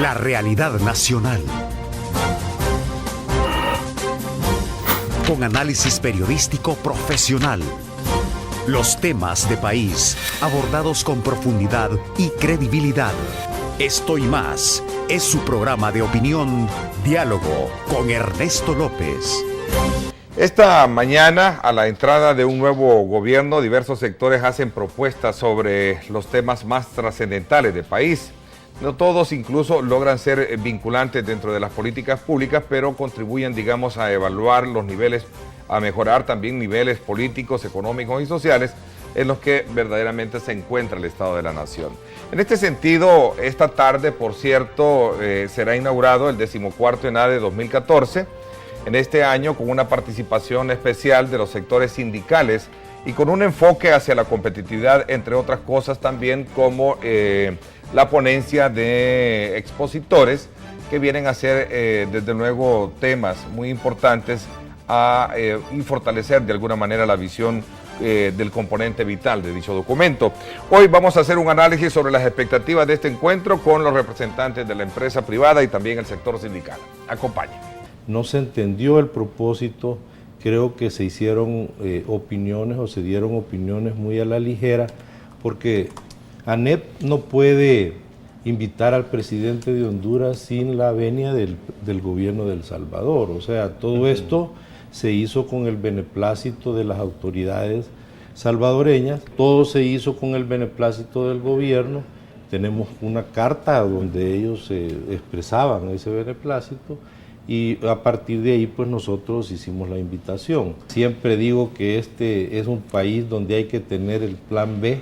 La realidad nacional. Con análisis periodístico profesional. Los temas de país abordados con profundidad y credibilidad. Esto y más es su programa de opinión, Diálogo con Ernesto López. Esta mañana, a la entrada de un nuevo gobierno, diversos sectores hacen propuestas sobre los temas más trascendentales del país. No todos incluso logran ser vinculantes dentro de las políticas públicas, pero contribuyen, digamos, a evaluar los niveles, a mejorar también niveles políticos, económicos y sociales en los que verdaderamente se encuentra el Estado de la Nación. En este sentido, esta tarde, por cierto, será inaugurado el 14º ENADE 2014, en este año con una participación especial de los sectores sindicales y con un enfoque hacia la competitividad, entre otras cosas también como la ponencia de expositores que vienen a ser desde luego temas muy importantes y fortalecer de alguna manera la visión del componente vital de dicho documento. Hoy vamos a hacer un análisis sobre las expectativas de este encuentro con los representantes de la empresa privada y también el sector sindical. Acompáñenme. No se entendió el propósito, creo que se hicieron opiniones o se dieron opiniones muy a la ligera, porque ANEP no puede invitar al presidente de Honduras sin la venia del gobierno de El Salvador. O sea, todo esto se hizo con el beneplácito de las autoridades salvadoreñas, todo se hizo con el beneplácito del gobierno. Tenemos una carta donde ellos expresaban ese beneplácito y a partir de ahí pues nosotros hicimos la invitación. Siempre digo que este es un país donde hay que tener el plan B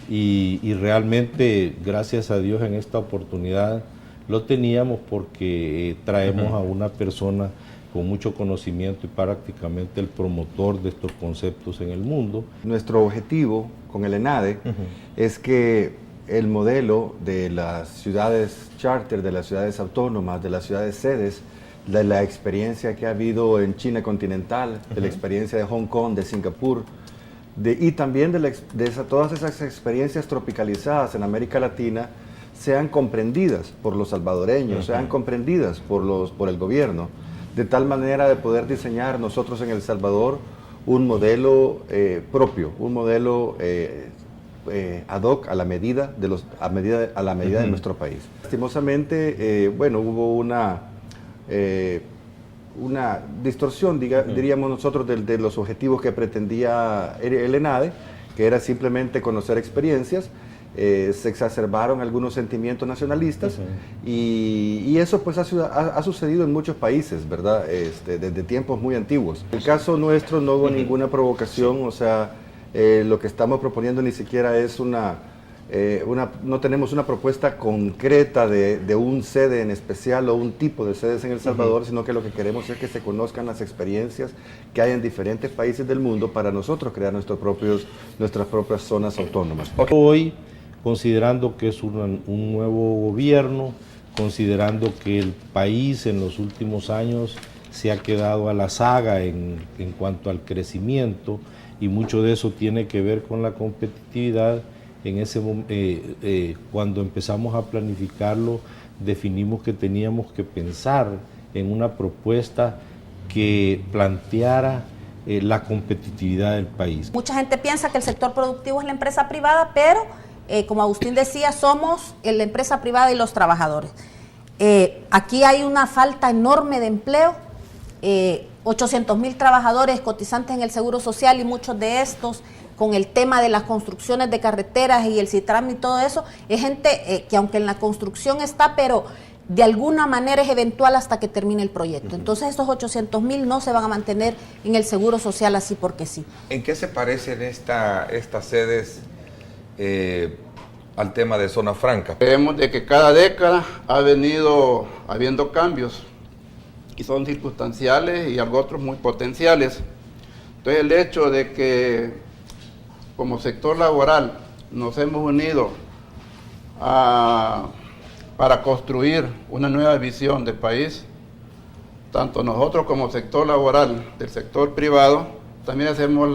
y realmente gracias a Dios en esta oportunidad lo teníamos porque traemos a una persona con mucho conocimiento y prácticamente el promotor de estos conceptos en el mundo. Nuestro objetivo con el ENADE es que el modelo de las ciudades charter, de las ciudades autónomas, de las ciudades sedes, de la experiencia que ha habido en China continental, de la experiencia de Hong Kong, de Singapur, y también todas esas experiencias tropicalizadas en América Latina sean comprendidas por los salvadoreños, sean comprendidas por el gobierno, de tal manera de poder diseñar nosotros en El Salvador un modelo propio, un modelo ad hoc a la medida de nuestro país. Lastimosamente, hubo una distorsión, diríamos nosotros, de los objetivos que pretendía el ENADE, que era simplemente conocer experiencias. Se exacerbaron algunos sentimientos nacionalistas y eso pues ha sucedido en muchos países, ¿verdad? Desde tiempos muy antiguos. En el caso nuestro no hubo ninguna provocación, o sea, lo que estamos proponiendo ni siquiera es no tenemos una propuesta concreta de un sede en especial o un tipo de sedes en El Salvador, sino que lo que queremos es que se conozcan las experiencias que hay en diferentes países del mundo para nosotros crear nuestras propias zonas autónomas. Hoy, considerando que es un nuevo gobierno, considerando que el país en los últimos años se ha quedado a la saga en cuanto al crecimiento y mucho de eso tiene que ver con la competitividad. Cuando empezamos a planificarlo, definimos que teníamos que pensar en una propuesta que planteara la competitividad del país. Mucha gente piensa que el sector productivo es la empresa privada, pero como Agustín decía, somos la empresa privada y los trabajadores. Aquí hay una falta enorme de empleo, 800,000 trabajadores cotizantes en el Seguro Social y muchos de estos con el tema de las construcciones de carreteras y el CITRAM y todo eso, es gente que aunque en la construcción está, pero de alguna manera es eventual hasta que termine el proyecto. Entonces esos 800,000 no se van a mantener en el Seguro Social así porque sí. ¿En qué se parecen estas sedes al tema de zona franca? Creemos de que cada década ha venido habiendo cambios y son circunstanciales y algo otros muy potenciales. Entonces el hecho de que como sector laboral nos hemos unido para construir una nueva visión de país, tanto nosotros como sector laboral del sector privado, también hacemos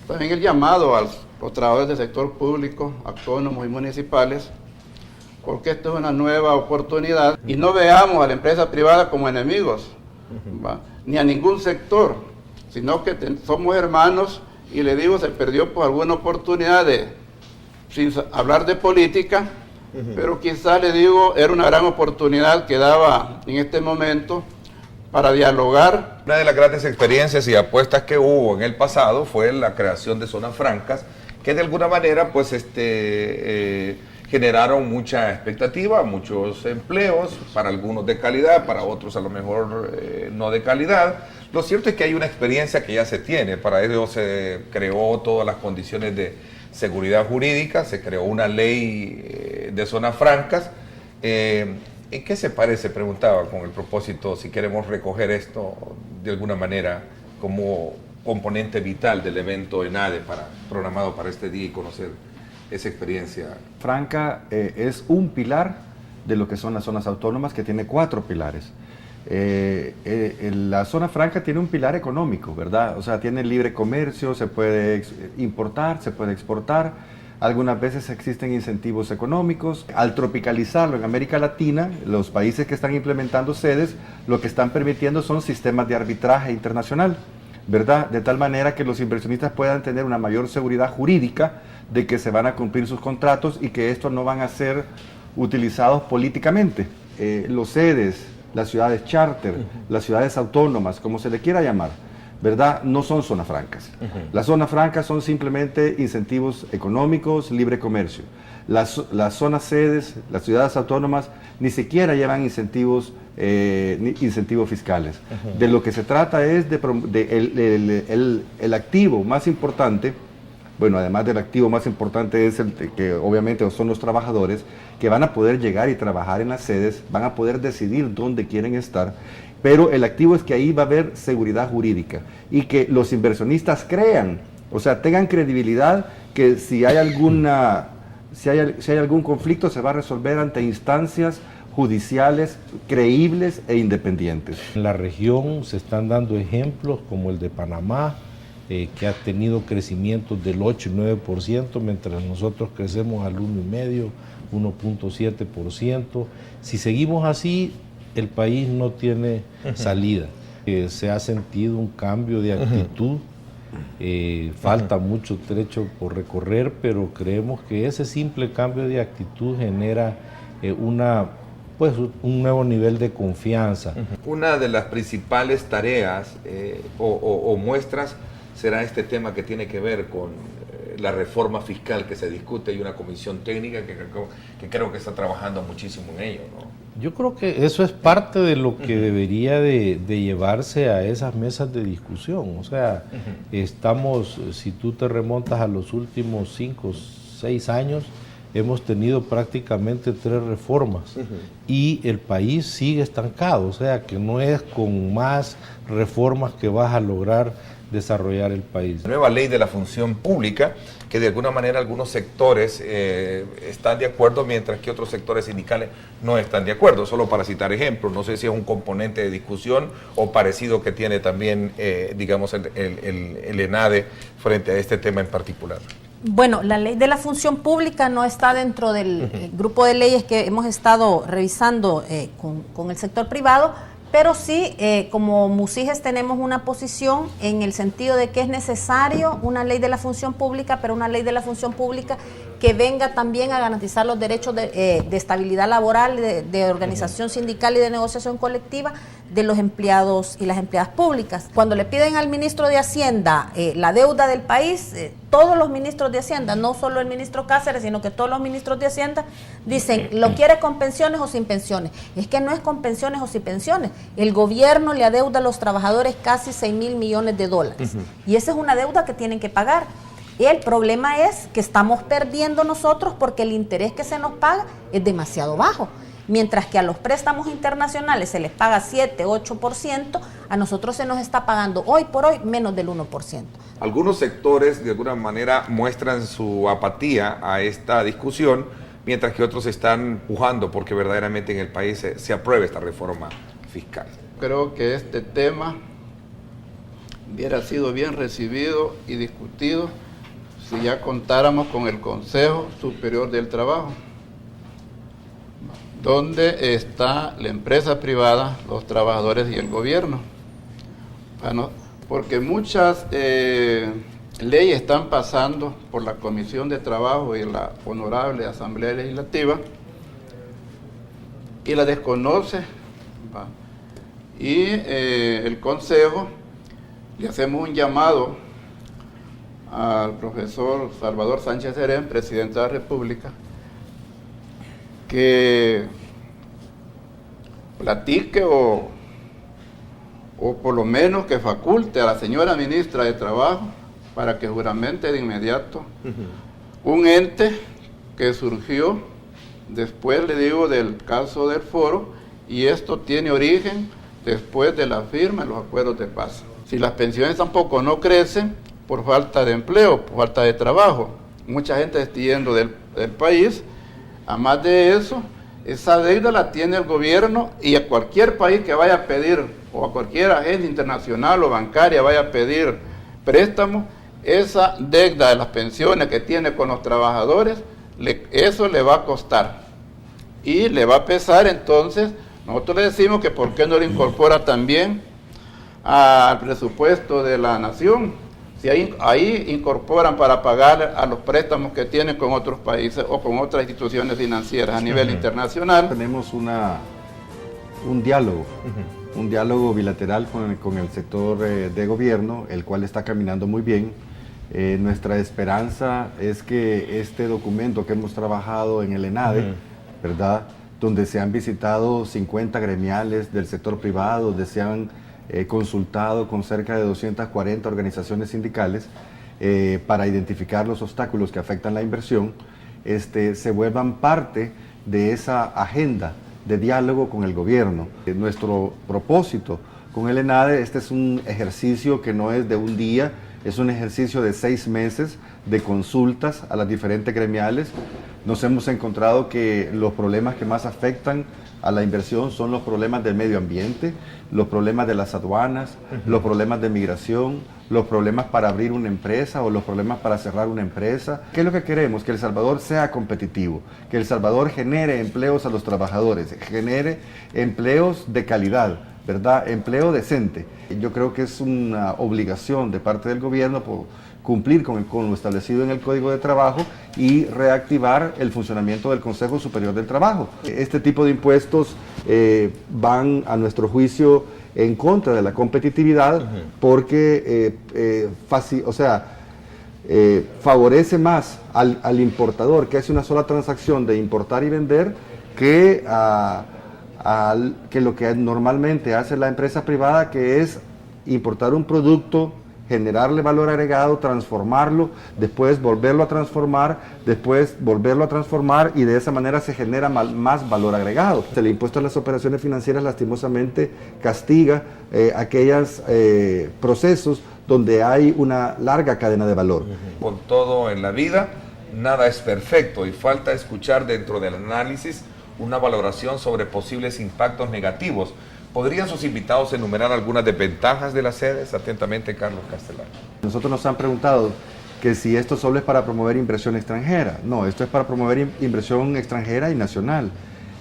el llamado a los trabajadores del sector público, autónomos y municipales, porque esto es una nueva oportunidad y no veamos a la empresa privada como enemigos, ¿va? Ni a ningún sector, sino que somos hermanos y le digo, se perdió por alguna oportunidad de, sin hablar de política, pero quizás le digo, era una gran oportunidad que daba en este momento para dialogar. Una de las grandes experiencias y apuestas que hubo en el pasado fue la creación de zonas francas, que de alguna manera pues generaron mucha expectativa, muchos empleos, para algunos de calidad, para otros a lo mejor no de calidad. Lo cierto es que hay una experiencia que ya se tiene, para ello se creó todas las condiciones de seguridad jurídica, se creó una ley de zonas francas. ¿En qué se parece? Preguntaba con el propósito, si queremos recoger esto de alguna manera como componente vital del evento ENADE programado para este día y conocer esa experiencia. Franca es un pilar de lo que son las zonas autónomas, que tiene 4 pilares. La zona franca tiene un pilar económico, ¿verdad? O sea, tiene libre comercio, se puede importar, se puede exportar. Algunas veces existen incentivos económicos. Al tropicalizarlo en América Latina, los países que están implementando sedes, lo que están permitiendo son sistemas de arbitraje internacional, ¿verdad? De tal manera que los inversionistas puedan tener una mayor seguridad jurídica de que se van a cumplir sus contratos y que estos no van a ser utilizados políticamente. Los sedes, las ciudades charter, las ciudades autónomas, como se le quiera llamar, ¿verdad? No son zonas francas. Las zonas francas son simplemente incentivos económicos, libre comercio. Las zonas sedes, las ciudades autónomas, ni siquiera llevan incentivos fiscales. De lo que se trata es el activo más importante. Bueno, además del activo más importante es el que obviamente son los trabajadores, que van a poder llegar y trabajar en las sedes, van a poder decidir dónde quieren estar, pero el activo es que ahí va a haber seguridad jurídica y que los inversionistas crean, o sea, tengan credibilidad que si hay algún conflicto se va a resolver ante instancias judiciales creíbles e independientes. En la región se están dando ejemplos como el de Panamá, que ha tenido crecimientos del 8 y 9%, mientras nosotros crecemos al 1,5%, 1.7%. Si seguimos así, el país no tiene salida. Se ha sentido un cambio de actitud, falta mucho trecho por recorrer, pero creemos que ese simple cambio de actitud genera un nuevo nivel de confianza. Una de las principales tareas o muestras será este tema que tiene que ver con la reforma fiscal que se discute y una comisión técnica que creo que está trabajando muchísimo en ello, ¿no? Yo creo que eso es parte de lo que debería de llevarse a esas mesas de discusión. O sea, estamos, si tú te remontas a los últimos 5 o 6 años, hemos tenido prácticamente 3 reformas y el país sigue estancado. O sea, que no es con más reformas que vas a lograr desarrollar el país. La nueva ley de la función pública, que de alguna manera algunos sectores están de acuerdo, mientras que otros sectores sindicales no están de acuerdo. Solo para citar ejemplos, no sé si es un componente de discusión o parecido que tiene también, digamos, el ENADE frente a este tema en particular. Bueno, la ley de la función pública no está dentro del grupo de leyes que hemos estado revisando con el sector privado, pero sí, como MUSIGES tenemos una posición en el sentido de que es necesario una ley de la función pública, pero una ley de la función pública que venga también a garantizar los derechos de estabilidad laboral, de organización sindical y de negociación colectiva de los empleados y las empleadas públicas. Cuando le piden al ministro de Hacienda la deuda del país, todos los ministros de Hacienda, no solo el ministro Cáceres, sino que todos los ministros de Hacienda dicen, ¿lo quiere con pensiones o sin pensiones? Es que no es con pensiones o sin pensiones. El gobierno le adeuda a los trabajadores casi 6,000 millones de dólares. Y esa es una deuda que tienen que pagar. Y el problema es que estamos perdiendo nosotros porque el interés que se nos paga es demasiado bajo. Mientras que a los préstamos internacionales se les paga 7, 8%, a nosotros se nos está pagando hoy por hoy menos del 1%. Algunos sectores de alguna manera muestran su apatía a esta discusión, mientras que otros están pujando porque verdaderamente en el país se apruebe esta reforma fiscal. Creo que este tema hubiera sido bien recibido y discutido si ya contáramos con el Consejo Superior del Trabajo. donde está la empresa privada, los trabajadores y el gobierno. Bueno, porque muchas leyes están pasando por la Comisión de Trabajo y la Honorable Asamblea Legislativa y la desconoce, ¿va? Y el Consejo le hacemos un llamado al profesor Salvador Sánchez Serén, presidente de la República, que platique o por lo menos que faculte a la señora ministra de Trabajo para que juramente de inmediato un ente que surgió después, le digo, del caso del foro, y esto tiene origen después de la firma de los acuerdos de paz. Si las pensiones tampoco no crecen por falta de empleo, por falta de trabajo, mucha gente está yendo del país. Además de eso, esa deuda la tiene el gobierno, y a cualquier país que vaya a pedir, o a cualquier agencia internacional o bancaria vaya a pedir préstamos, esa deuda de las pensiones que tiene con los trabajadores, eso le va a costar y le va a pesar. Entonces nosotros le decimos que por qué no lo incorpora también al presupuesto de la nación, si ahí incorporan para pagar a los préstamos que tienen con otros países o con otras instituciones financieras a nivel internacional. Tenemos un diálogo bilateral con el sector de gobierno, el cual está caminando muy bien. Nuestra esperanza es que este documento que hemos trabajado en el ENADE, ¿verdad?, donde se han visitado 50 gremiales del sector privado, donde se han consultado con cerca de 240 organizaciones sindicales para identificar los obstáculos que afectan la inversión, se vuelvan parte de esa agenda de diálogo con el gobierno. Nuestro propósito con el ENADE, este es un ejercicio que no es de un día, es un ejercicio de 6 meses de consultas a las diferentes gremiales. Nos hemos encontrado que los problemas que más afectan a la inversión son los problemas del medio ambiente, los problemas de las aduanas, los problemas de migración, los problemas para abrir una empresa o los problemas para cerrar una empresa. ¿Qué es lo que queremos? Que El Salvador sea competitivo, que El Salvador genere empleos a los trabajadores, genere empleos de calidad, ¿verdad? Empleo decente. Yo creo que es una obligación de parte del gobierno por cumplir con lo establecido en el Código de Trabajo y reactivar el funcionamiento del Consejo Superior del Trabajo. Este tipo de impuestos van, a nuestro juicio, en contra de la competitividad porque favorece más al importador, que hace una sola transacción de importar y vender, que lo que normalmente hace la empresa privada, que es importar un producto, generarle valor agregado, transformarlo, después volverlo a transformar, y de esa manera se genera más valor agregado. El impuesto a las operaciones financieras lastimosamente castiga aquellos procesos donde hay una larga cadena de valor. Con todo en la vida, nada es perfecto y falta escuchar dentro del análisis una valoración sobre posibles impactos negativos. ¿Podrían sus invitados enumerar algunas desventajas de las sedes? Atentamente, Carlos Castelar. Nosotros nos han preguntado que si esto solo es para promover inversión extranjera. No, esto es para promover inversión extranjera y nacional.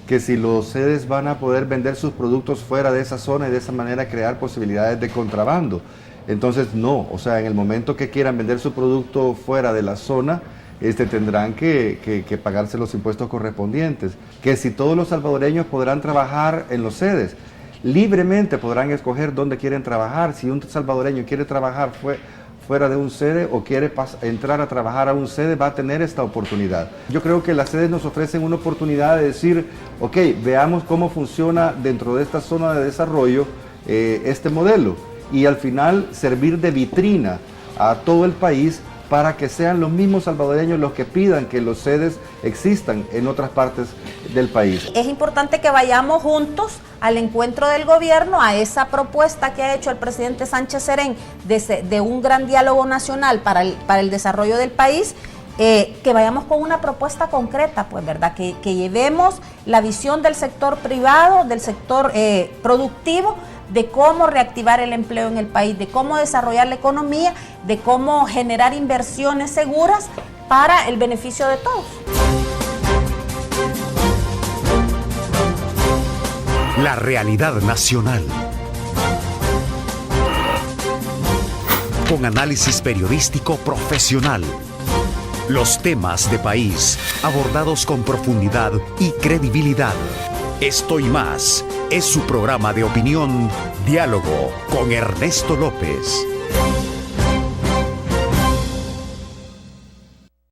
Que si los sedes van a poder vender sus productos fuera de esa zona y de esa manera crear posibilidades de contrabando. Entonces, no, o sea, en el momento que quieran vender su producto fuera de la zona, tendrán que pagarse los impuestos correspondientes. Que si todos los salvadoreños podrán trabajar en los sedes, libremente podrán escoger dónde quieren trabajar. Si un salvadoreño quiere trabajar fuera de un sede o quiere entrar a trabajar a un sede, va a tener esta oportunidad. Yo creo que las sedes nos ofrecen una oportunidad de decir, ok, veamos cómo funciona dentro de esta zona de desarrollo este modelo, y al final servir de vitrina a todo el país para que sean los mismos salvadoreños los que pidan que los sedes existan en otras partes del país. Es importante que vayamos juntos al encuentro del gobierno, a esa propuesta que ha hecho el presidente Sánchez Serén de un gran diálogo nacional para el desarrollo del país, que vayamos con una propuesta concreta, pues, ¿verdad? Que llevemos la visión del sector privado, del sector productivo, de cómo reactivar el empleo en el país, de cómo desarrollar la economía, de cómo generar inversiones seguras para el beneficio de todos. La realidad nacional. Con análisis periodístico profesional. Los temas de país abordados con profundidad y credibilidad. Esto y más es su programa de opinión, Diálogo con Ernesto López.